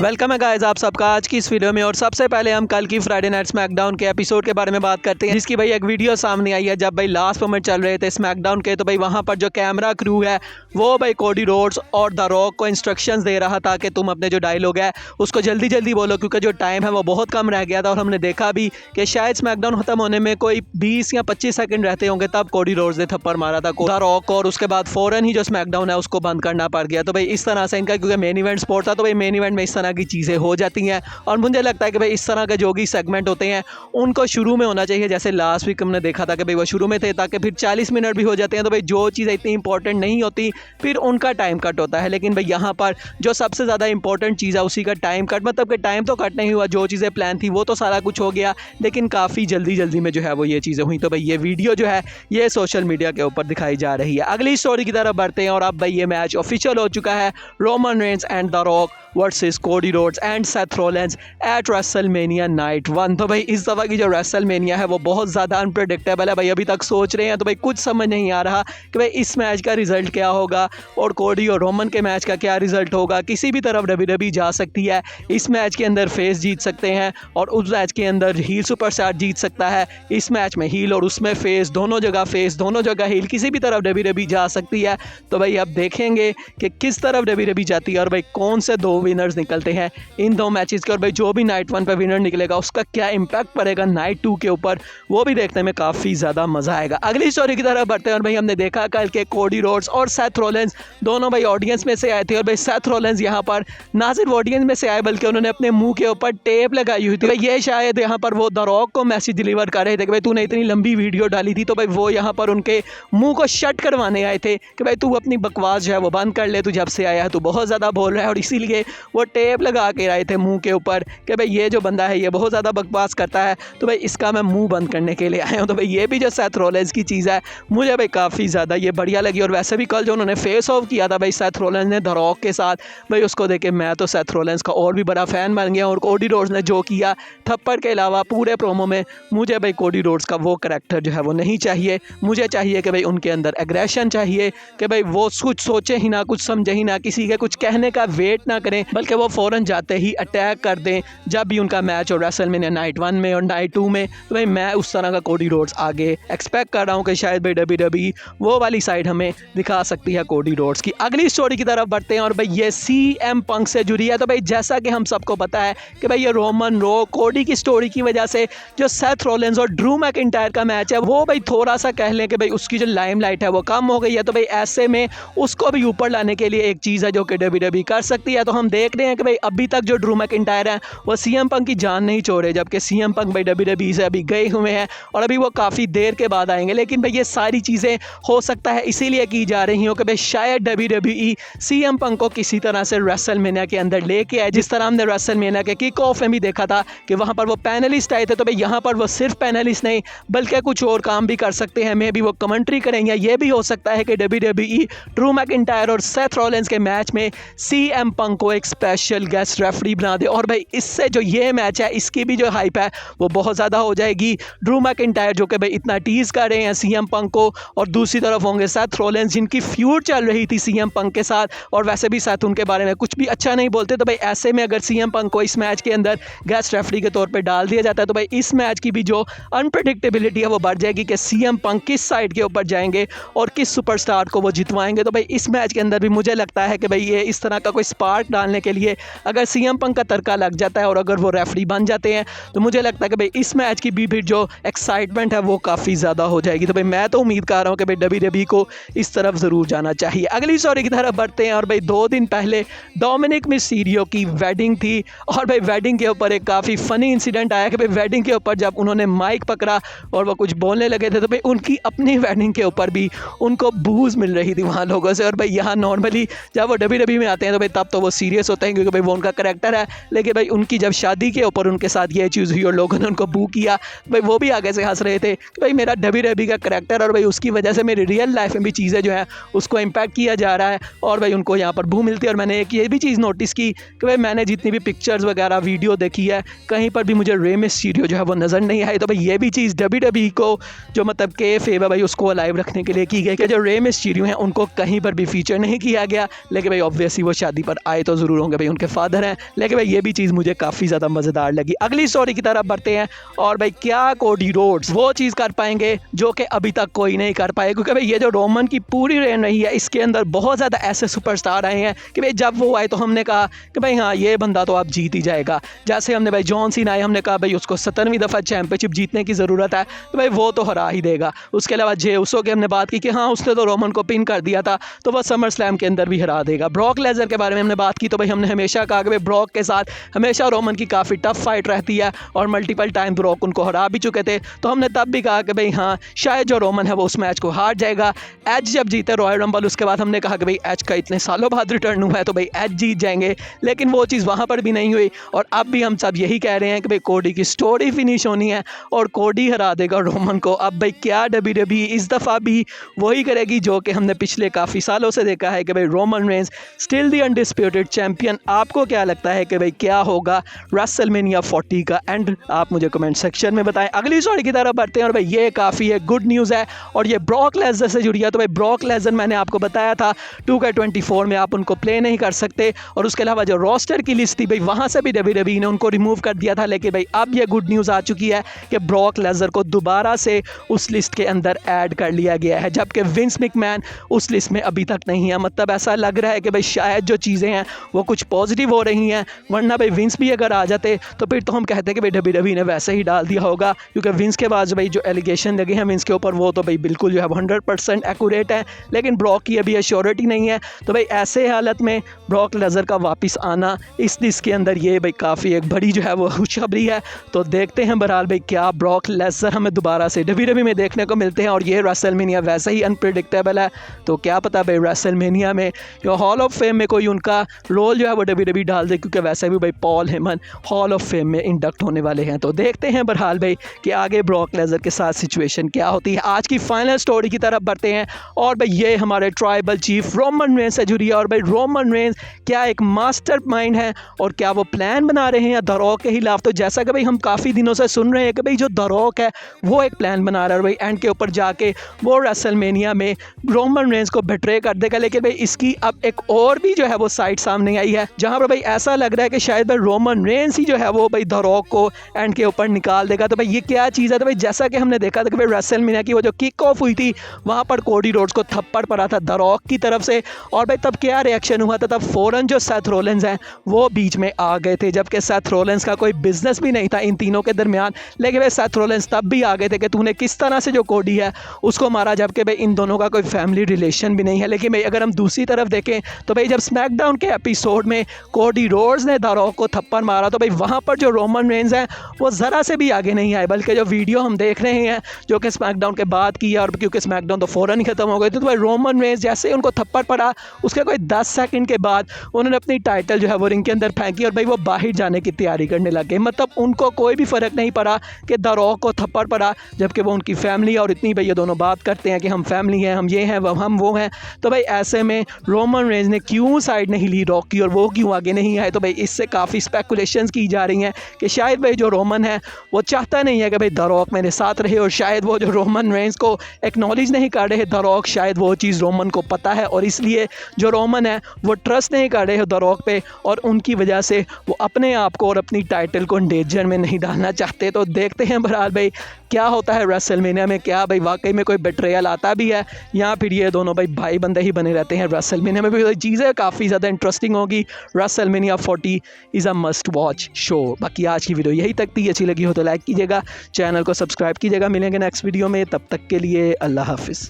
Welcome है guys आप सबका आज की इस वीडियो में। और सबसे पहले हम कल की फ्राइडे नाइट स्मैकडाउन के एपिसोड के बारे में बात करते हैं, जिसकी भाई एक वीडियो सामने आई है जब भाई लास्ट मोमेंट चल रहे थे स्मैकडाउन के। तो भाई वहां पर जो कैमरा क्रू है वो भाई कोडी रोड्स और द रॉक को इंस्ट्रक्शंस दे रहा था कि तुम अपने जो डायलॉग है उसको जल्दी जल्दी बोलो, क्योंकि जो टाइम है वो बहुत कम रह गया था। और हमने देखा भी कि शायद स्मैकडाउन खत्म होने में कोई 20 या 25 सेकंड रहते होंगे तब कोडी रोड्स ने थप्पड़ मारा था द रॉक, और उसके बाद फौरन ही जो स्मैकडाउन है उसको बंद करना पड़ गया। तो भाई इस तरह से इनका, क्योंकि मेन इवेंट स्पोर्ट था, तो भाई मेन इवेंट में इस तरह की चीज़ें हो जाती हैं। और मुझे लगता है कि भाई इस तरह के जो भी सेगमेंट होते हैं उनको शुरू में होना चाहिए, जैसे लास्ट वीक हमने देखा था कि भाई वो शुरू में थे ताकि फिर 40 मिनट भी हो जाते हैं। तो भाई जो चीज़ें इतनी इंपॉर्टेंट नहीं होती फिर उनका टाइम कट होता है, लेकिन भाई यहाँ पर जो सबसे ज़्यादा इंपॉर्टेंट चीज़ है उसी का टाइम कट, मतलब कि टाइम तो कट नहीं हुआ, जो चीज़ें प्लान थी वो तो सारा कुछ हो गया, लेकिन काफ़ी जल्दी जल्दी में जो है वो ये चीज़ें हुई। तो भाई ये वीडियो जो है ये सोशल मीडिया के ऊपर दिखाई जा रही है। अगली स्टोरी की तरफ बढ़ते हैं और अब भाई ये मैच ऑफिशियल हो चुका है, Roman Reigns and the rock versus Cody Rhodes and Seth Rollins eight WrestleMania night 1। तो भाई इस दफ़ा की जो रेसलमेनिया है वो बहुत ज़्यादा अनप्रेडिक्टेबल है। भाई अभी तक सोच रहे हैं तो भाई कुछ समझ नहीं आ रहा कि भाई इस मैच का रिजल्ट क्या होगा और कोडी और रोमन के मैच का क्या रिजल्ट होगा। किसी भी तरफ डब्ल्यूडब्ल्यूई जा सकती है, इस मैच के अंदर फेस जीत सकते हैं और उस मैच के अंदर हील सुपरस्टार जीत सकता है। इस मैच में हील और उसमें फेस, दोनों जगह हील, किसी भी तरफ डब्ल्यूडब्ल्यूई जा सकती है। तो भाई अब देखेंगे कि किस तरफ डब्ल्यूडब्ल्यूई जाती है और भाई कौन से दो विनर्स निकलते हैं इन दो मैचेस के। और भाई जो भी नाइट 1 पे विनर निकलेगा उसका क्या इंपैक्ट पड़ेगा नाइट 2 के ऊपर, वो भी देखने में काफ़ी ज़्यादा मज़ा आएगा। अगली स्टोरी की तरफ बढ़ते हैं और भाई हमने देखा कल के कोडी रोड्स और सेथ रॉलिंस दोनों भाई ऑडियंस में से आए थे। और भाई सेथ रॉलिंस यहाँ पर ना सिर्फ ऑडियंस में से आए बल्कि उन्होंने अपने मुंह के ऊपर टेप लगाई हुई थी। भाई ये शायद यहाँ पर वो द रॉक को मैसेज डिलीवर कर रहे थे कि भाई तूने इतनी लंबी वीडियो डाली थी, तो भाई वो यहाँ पर उनके मुंह को शट करवाने आए थे कि भाई तू अपनी बकवास जो है वो बंद कर ले, तू जब से आया है तू बहुत ज़्यादा बोल रहा है। और इसीलिए वो टेप लगा के आए थे मुंह के ऊपर कि भाई ये जो बंदा है ये बहुत ज़्यादा बकवास करता है, तो भाई इसका मैं मुंह बंद करने के लिए आया हूँ। तो भाई ये भी जो सेथ रॉलिंस की चीज़ है मुझे भाई काफ़ी ज़्यादा ये बढ़िया लगी। और वैसे भी कल जो उन्होंने फेस ऑफ किया था भाई सेथ रॉलिंस ने द रॉक के साथ, भाई उसको देख के मैं तो सेथ रॉलिंस का और भी बड़ा फ़ैन बन गया। और कोडी रोड्स ने जो किया थप्पड़ के अलावा पूरे प्रोमो में, मुझे भाई कोडी रोड्स का वो करैक्टर जो है वो नहीं चाहिए। मुझे चाहिए कि भाई उनके अंदर एग्रेशन चाहिए कि भाई वो कुछ सोचे ही ना, कुछ समझे ही ना, किसी के कुछ कहने का वेट ना करें, बल्कि वो फ़ौरन जाते ही अटैक कर दें जब भी उनका मैच हो रेसलमेनिया नाइट 1 में और नाइट 2 में। तो भाई मैं उस तरह का कोडी रोड्स आगे एक्सपेक्ट कर रहा हूँ कि शायद भाई डब्ल्यूडब्ल्यूई वो वाली साइड हमें दिखा सकती है कोडी रोड्स की। अगली स्टोरी की तरफ बढ़ते हैं और भाई ये CM पंक से जुड़ी है। तो भाई जैसा कि हम सबको पता है कि भाई ये रोमन कोडी की स्टोरी की वजह से जो सेथ रॉलिंस और ड्रू मैकिंटायर का मैच है वो भाई थोड़ा सा कह लें कि भाई उसकी जो लाइमलाइट है वो कम हो गई है। तो भाई ऐसे में उसको भी ऊपर लाने के लिए एक चीज़ है जो कि डब्ल्यूडब्ल्यूई कर सकती है। तो हम देख रहे हैं कि भाई अभी तक जो ड्रू मैकिंटायर है वो CM पंक की जान नहीं छोड़े, जबकि CM पंक भाई डब्ल्यूडब्ल्यूई से अभी गए हुए हैं और अभी वो काफ़ी देर के बाद आएंगे। लेकिन भाई ये सारी चीज़ें हो सकता है इसीलिए की जा रही हो कि भाई शायद डब्ल्यूडब्ल्यूई CM पंक को किसी तरह से रेसलमेनिया के अंदर लेके आए, जिस तरह हमने रेसलमेनिया के किक ऑफ में भी देखा था कि वहाँ पर वो पैनलिस्ट आए थे। तो भाई यहाँ पर वो सिर्फ पैनलिस्ट नहीं बल्कि कुछ और काम भी कर सकते हैं, मे भी वो कमेंट्री करेंगे। ये भी हो सकता है कि डब्ल्यूडब्ल्यूई ड्रू मैकिंटायर और सेथ रॉलिंस के मैच में CM पंक को एक स्पेशल गेस्ट रेफरी बना दे। और भाई इससे जो ये मैच है इसकी भी जो हाइप है वो बहुत ज़्यादा हो जाएगी। ड्रू मैकिंटायर जो कि भाई इतना टीज़ कर रहे हैं CM पंक को, और दूसरी तरफ होंगे सेथ रॉलिंस जिनकी फ्यूड चल रही थी CM पंक के साथ, और वैसे भी सेथ उनके बारे में कुछ भी अच्छा नहीं बोलते। तो भाई ऐसे में अगर CM पंक को इस मैच के अंदर गेस्ट रेफरी के तौर पे डाल दिया जाता है तो भाई इस मैच की भी जो अनप्रेडिक्टेबिलिटी है वो बढ़ जाएगी कि CM पंक किस साइड के ऊपर जाएंगे और किस सुपरस्टार को वो जितवाएंगे। तो भाई इस मैच के अंदर भी मुझे लगता है कि भाई ये इस तरह का कोई स्पार्क डालने के लिए अगर CM पंक का तड़का लग जाता है और अगर वो रेफरी बन जाते हैं तो मुझे लगता है कि भाई इस मैच की भी जो एक्साइटमेंट है वो काफ़ी ज़्यादा हो जाएगी। तो भाई मैं तो उम्मीद कर रहा हूँ कि भाई डब्ल्यूडब्ल्यूई को इस तरफ ज़रूर जाना चाहिए। अगली स्टोरी की तरफ बढ़ते हैं और भाई 2 दिन पहले डोमिनिक मिस्टीरियो की वेडिंग थी और भाई वेडिंग के ऊपर एक काफ़ी फ़नी इंसिडेंट आया कि भाई वेडिंग के ऊपर जब उन्होंने माइक पकड़ा और वो कुछ बोलने लगे थे तो भाई उनकी अपनी वेडिंग के ऊपर भी उनको बूज़ मिल रही थी वहाँ लोगों से। और भाई यहाँ नॉर्मली जब वो डब्ल्यूडब्ल्यूई में आते हैं तो भाई तब तो वो सीरियस होते हैं क्योंकि भाई वो उनका करैक्टर है, लेकिन भाई उनकी जब शादी के ऊपर उनके साथ ये चीज़ हुई और लोगों ने उनको बू किया, भाई वो भी आगे से हंस रहे थे कि भाई मेरा डब्ल्यूडब्ल्यूई का करैक्टर और भाई उसकी वजह से मेरी रियल लाइफ में भी चीज़ें जो है उसको इम्पैक्ट किया जा रहा है और भाई उनको यहाँ पर बू मिलती है। और मैंने एक ये भी चीज़ नोटिस की कि भाई मैंने जितनी भी पिक्चर्स वगैरह वीडियो देखी है कहीं पर भी मुझे रे मिस्टीरियो जो है वो नज़र नहीं आई। तो भाई ये भी चीज़ डब्ल्यूडब्ल्यूई को जो मतलब KFA है भाई उसको अलाइव रखने के लिए की गई कि जो रे मिस्टीरियो हैं उनको कहीं पर भी फीचर नहीं किया गया, लेकिन भाई ऑब्वियसली वो शादी पर आए तो ज़रूर होंगे भाई उनके फादर हैं। लेकिन भाई ये भी चीज़ मुझे काफ़ी ज़्यादा मज़ेदार लगी। अगली स्टोरी की तरफ बढ़ते हैं और भाई क्या कोडी रोड्स वो चीज़ कर पाएंगे जो कि अभी तक कोई नहीं कर पाए, क्योंकि भाई ये जो रोमन की पूरी रेन रही है इसके अंदर बहुत ज़्यादा ऐसे सुपरस्टार आए हैं कि भाई जब वो आए तो हमने कहा कि भाई हाँ ये बंदा तो अब जीत ही जाएगा। जैसे हमने भाई जॉन सीना आए, हमने कहा भाई उसको 17वीं दफ़ा चैंपियनशिप जीतने की ज़रूरत है, तो भाई वो तो हरा ही देगा। उसके अलावा जे उसो की हमने बात की कि हाँ उसने तो रोमन को पिन कर दिया था, तो वह समर स्लैम के अंदर भी हरा देगा। ब्रॉक लेसनर के बारे में हमने बात की, तो भाई हमने हमेशा कहा कि भाई ब्रॉक के साथ हमेशा रोमन की काफ़ी टफ फाइट रहती है और मल्टीपल टाइम ब्रॉक उनको हरा भी चुके थे। तो हमने तब भी कहा कि भाई हाँ शायद जो रोमन है वो उस मैच को हार जाएगा। एज जब जीते रॉयल रंबल उसके बाद हमने कहा कि भाई एज का इतने सालों बाद रिटर्न हुआ है तो भाई एज जीत जाएंगे, लेकिन वो चीज़ वहाँ पर भी नहीं हुई। और अब भी हम सब यही कह रहे हैं कि भाई कोडी की स्टोरी फिनिश होनी है और कोडी हरा देगा रोमन को। अब भाई क्या WWE इस दफ़ा भी वही करेगी जो कि हमने पिछले काफ़ी सालों से देखा है कि भाई रोमन रेंस स्टिल दी अनडिस्प्यूटेड चैंपियन। आपको क्या लगता है कि भाई क्या होगा रेसलमेनिया 40 का एंड? आप मुझे कमेंट सेक्शन में बताएं। अगली स्टोरी की तरफ बढ़ते हैं और भाई ये काफ़ी एक गुड न्यूज़ है और ये ब्रॉक लेसनर से जुड़ी है। तो भाई ब्रॉक लेसनर मैंने आपको बताया था 2K24 में आप उनको प्ले नहीं कर सकते, और उसके अलावा जो रोस्टर की लिस्ट थी भाई वहाँ से भी WWE ने उनको रिमूव कर दिया था। लेकिन भाई अब ये गुड न्यूज़ आ चुकी है कि ब्रॉक लेसनर को दोबारा से उस लिस्ट के अंदर ऐड कर लिया गया है, जबकि विंस मैकमैन उस लिस्ट में अभी तक नहीं है। मतलब ऐसा लग रहा है कि भाई शायद जो चीज़ें हैं वो कुछ पॉजिटिव हो रही हैं, वरना भाई विंस भी अगर आ जाते तो फिर तो हम कहते कि भाई WWE ने वैसे ही डाल दिया होगा, क्योंकि विंस के बाद भाई जो एलिगेशन लगे हैं विंस के ऊपर वो तो भाई बिल्कुल जो है 100% एक्यूरेट है, लेकिन ब्रॉक की अभी एश्योरिटी नहीं है। तो भाई ऐसे हालत में ब्रॉक लेसनर का वापस आना इस लिस्ट के अंदर ये भाई काफ़ी एक बड़ी जो है वो खुशखबरी है। तो देखते हैं बहरहाल भाई क्या ब्रॉक लेसनर हमें दोबारा से WWE में देखने को मिलते हैं। और ये रेसलमेनिया वैसे ही अनप्रेडिक्टेबल है, तो क्या पता भाई रेसलमेनिया में जो हॉल ऑफ फेम में कोई उनका रोल जो है वो WWE डाल दे, क्योंकि वैसे भी भाई Paul Heyman hall of fame में इंडक्ट होने वाले हैं। तो देखते हैं बहरहाल भाई कि आगे ब्रॉक लेसनर के साथ सिचुएशन क्या होती है। आज की फाइनल स्टोरी की तरफ बढ़ते हैं और भाई ये हमारे ट्राइबल चीफ रोमन रेंस से जुड़ी है। और भाई रोमन रेंस क्या एक मास्टरमाइंड है और क्या वो प्लान बना रहे हैं द रॉक के खिलाफ? तो जैसा कि भाई हम काफ़ी दिनों से सुन रहे हैं कि भाई जो द रॉक है वो एक प्लान बना रहा है और भाई एंड के ऊपर जाके वो रेसलमेनिया में रोमन रेंस को बेट्रे कर देगा। लेकिन भाई इसकी अब एक और भी जो है वो साइड सामने आई है, जहां पर भाई ऐसा लग रहा है कि शायद भाई रोमन रेंस ही जो है वो भाई द रॉक को एंड के ऊपर निकाल देगा। तो भाई ये क्या चीज़ है? तो भाई जैसा कि हमने देखा था कि भाई रेसलमेनिया की वो जो किक ऑफ हुई थी वहाँ पर कोडी रोड्स को थप्पड़ पड़ा था द रॉक की तरफ से, और भाई तब क्या रिएक्शन हुआ था? तब फ़ौरन जो सेथ रोलेंस हैं वो बीच में आ गए थे, जबकि सेथ रोलेंस का कोई बिजनेस भी नहीं था इन तीनों के दरमियान। लेकिन भाई सेथ रोलेंस तब भी आ गए थे कि तूने किस तरह से जो कोडी है उसको मारा, जबकि भाई इन दोनों का कोई फैमिली रिलेशन भी नहीं है। लेकिन भाई अगर हम दूसरी तरफ देखें तो भाई जब स्मैकडाउन के एपिसोड में कोडी रोड्स ने द रॉक को थप्पड़ मारा तो भाई वहाँ पर जो रोमन रेंस हैं वो ज़रा से भी आगे नहीं आए, बल्कि जो वीडियो हम देख रहे हैं जो कि स्मैकडाउन के बाद की है, और क्योंकि स्मैकडाउन तो फ़ौरन ही खत्म हो गई थी, तो भाई रोमन रेंस जैसे उनको थप्पड़ पड़ा उसके कोई 10 सेकंड के बाद उन्होंने अपनी टाइटल जो है वो रिंग के अंदर फेंकी और भाई वो बाहर जाने की तैयारी करने लग गए। मतलब उनको कोई भी फ़र्क नहीं पड़ा कि द रॉक को थप्पड़ पड़ा, जबकि वो उनकी फैमिली और इतनी भाई ये दोनों बात करते हैं कि हम फैमिली हैं, हम ये हैं, हम वो हैं। तो भाई ऐसे में रोमन रेंस ने क्यों साइड नहीं ली रॉक की और वो क्यों आगे नहीं आए? तो भाई इससे काफ़ी स्पेकुलेशंस की जा रही हैं कि शायद भाई जो रोमन है वो चाहता नहीं है कि भाई द रॉक मेरे साथ रहे, और शायद वो जो रोमन रेंस को एक्नॉलेज नहीं कर रहे द रॉक, शायद वो चीज़ रोमन को पता है और इसलिए जो रोमन है वो ट्रस्ट नहीं कर रहे द रॉक पे, और उनकी वजह से वो अपने आप को और अपनी टाइटल को डेंजर में नहीं डालना चाहते। तो देखते हैं बहरहाल भाई क्या होता है रेसलमेनिया में, क्या भाई वाकई में कोई बेट्रेयल आता भी है या फिर ये दोनों भाई बंदे ही बने रहते हैं। रेसलमेनिया में भी चीज़ें काफ़ी ज़्यादा इंटरेस्टिंग होगी। WrestleMania 40 is a must watch show. बाकी आज की वीडियो यही तक थी, अच्छी लगी हो तो लाइक कीजिएगा, चैनल को सब्सक्राइब कीजिएगा। मिलेंगे नेक्स्ट वीडियो में, तब तक के लिए अल्लाह हाफिज़।